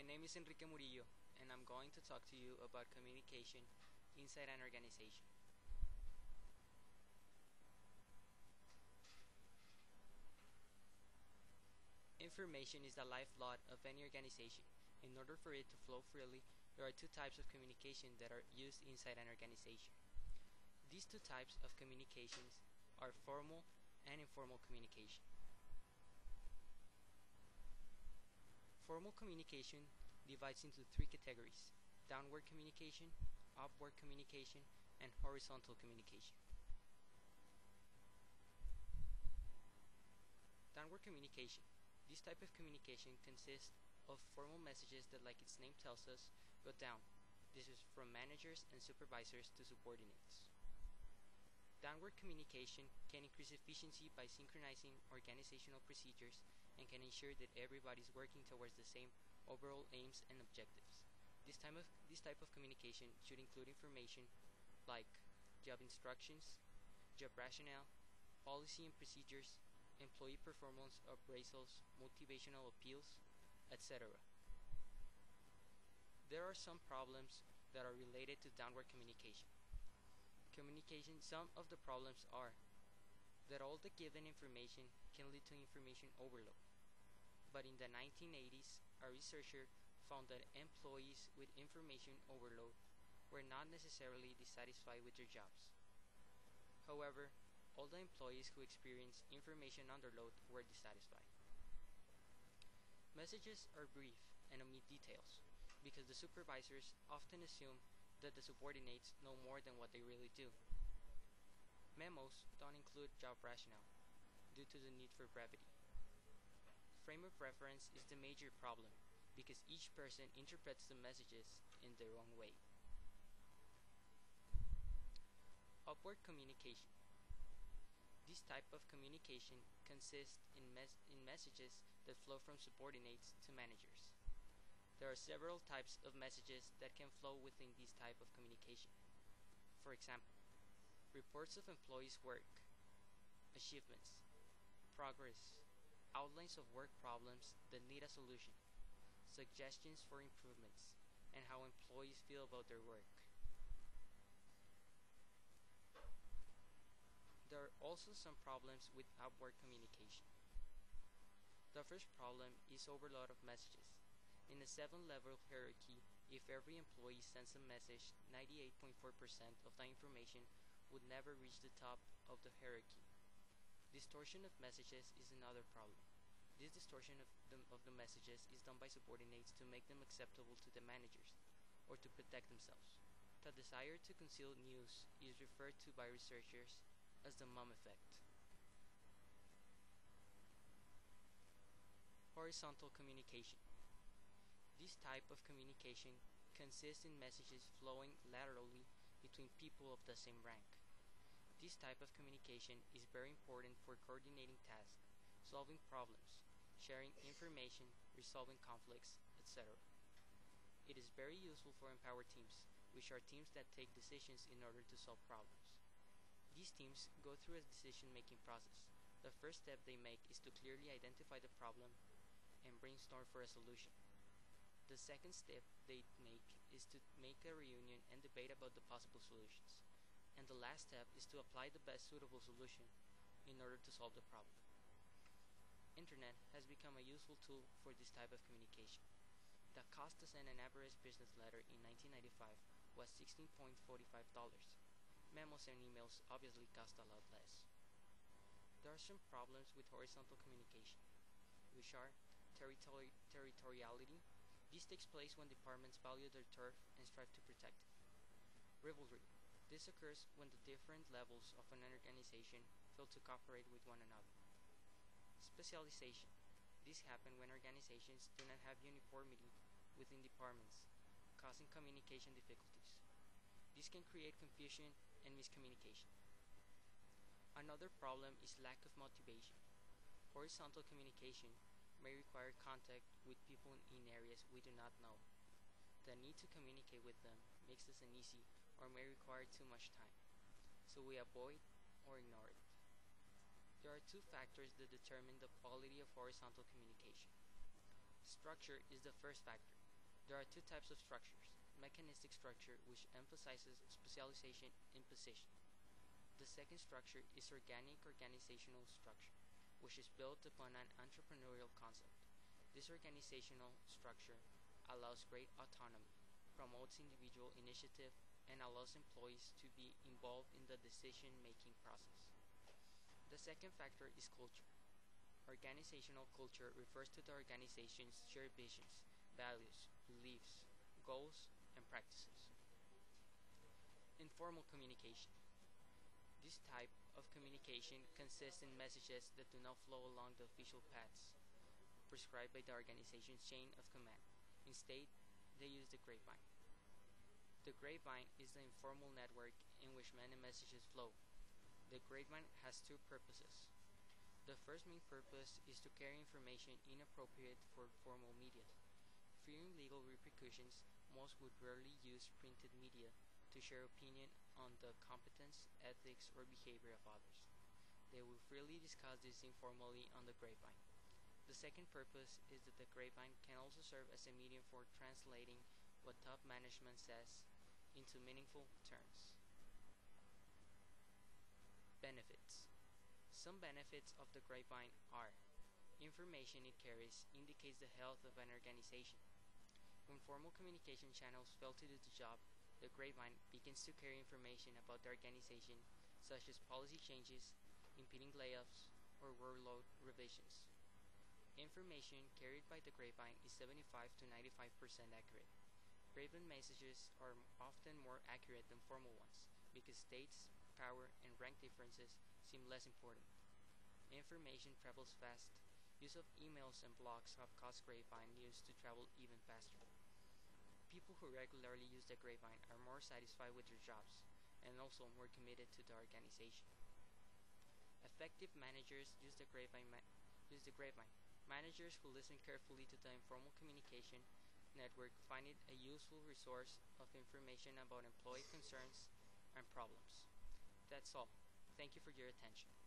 My name is Enrique Murrillo, and I'm going to talk to you about communication inside an organization. Information is the lifeblood of any organization. In order for it to flow freely, there are two types of communication that are used inside an organization. These two types of communications are formal and informal communication. Formal communication divides into three categories: downward communication, upward communication, and horizontal communication. Downward communication. This type of communication consists of formal messages that, like its name tells us, go down. This is from managers and supervisors to subordinates. Downward communication can increase efficiency by synchronizing organizational procedures and can ensure that everybody is working towards the same overall aims and objectives. This type of communication should include information like job instructions, job rationale, policy and procedures, employee performance appraisals, motivational appeals, etc. There are some problems that are related to downward communication. Some of the problems are that all the given information can lead to information overload. But in the 1980s, a researcher found that employees with information overload were not necessarily dissatisfied with their jobs. However, all the employees who experienced information underload were dissatisfied. Messages are brief and omit details because the supervisors often assume that the subordinates know more than what they really do. Memos don't include job rationale due to the need for brevity. Frame of reference is the major problem because each person interprets the messages in their own way. Upward communication. This type of communication consists in messages that flow from subordinates to managers. There are several types of messages that can flow within this type of communication. For example, reports of employees' work, achievements, progress, outlines of work problems that need a solution, suggestions for improvements, and how employees feel about their work. There are also some problems with upward communication. The first problem is overload of messages. In a 7-level hierarchy, if every employee sends a message, 98.4% of the information would never reach the top of the hierarchy. Distortion of messages is another problem. This distortion of the messages is done by subordinates to make them acceptable to the managers or to protect themselves. The desire to conceal news is referred to by researchers as the mom effect. Horizontal communication. This type of communication consists in messages flowing laterally between people of the same rank. This type of communication is very important for coordinating tasks, solving problems, sharing information, resolving conflicts, etc. It is very useful for empowered teams, which are teams that take decisions in order to solve problems. These teams go through a decision-making process. The first step they make is to clearly identify the problem and brainstorm for a solution. The second step they make is to make a reunion and debate about the possible solutions. And the last step is to apply the best suitable solution in order to solve the problem. Internet has become a useful tool for this type of communication. The cost to send an average business letter in 1995 was $16.45. Memos and emails obviously cost a lot less. There are some problems with horizontal communication, which are territoriality. This takes place when departments value their turf and strive to protect it. Rivalry. This occurs when the different levels of an organization fail to cooperate with one another. Specialization. This happens when organizations do not have uniformity within departments, causing communication difficulties. This can create confusion and miscommunication. Another problem is lack of motivation. Horizontal communication may require contact with people in areas we do not know. The need to communicate with them makes this uneasy or may require too much time, so we avoid or ignore it. There are two factors that determine the quality of horizontal communication. Structure is the first factor. There are two types of structures: mechanistic structure, which emphasizes specialization in position. The second structure is organic organizational structure, which is built upon an entrepreneurial concept. This organizational structure allows great autonomy, promotes individual initiative, and allows employees to be involved in the decision-making process. The second factor is culture. Organizational culture refers to the organization's shared visions, values, beliefs, goals, and practices. Informal communication. This type of communication consists in messages that do not flow along the official paths prescribed by the organization's chain of command. Instead, they use the grapevine. The grapevine is the informal network in which many messages flow. The grapevine has two purposes. The first main purpose is to carry information inappropriate for formal media. Fearing legal repercussions, most would rarely use printed media to share opinion on the competence, ethics, or behavior of others. They will freely discuss this informally on the grapevine. The second purpose is that the grapevine can also serve as a medium for translating what top management says into meaningful terms. Benefits. Some benefits of the grapevine are: information it carries indicates the health of an organization. When formal communication channels fail to do the job, the grapevine begins to carry information about the organization, such as policy changes, impending layoffs, or workload revisions. Information carried by the grapevine is 75 to 95% accurate. Grapevine messages are often more accurate than formal ones because status, power, and rank differences seem less important. Information travels fast. Use of emails and blogs have caused grapevine news to travel even faster. People who regularly use the grapevine are more satisfied with their jobs and also more committed to the organization. Effective managers use the grapevine. Managers who listen carefully to the informal communication network find it a useful resource of information about employee concerns and problems. That's all. Thank you for your attention.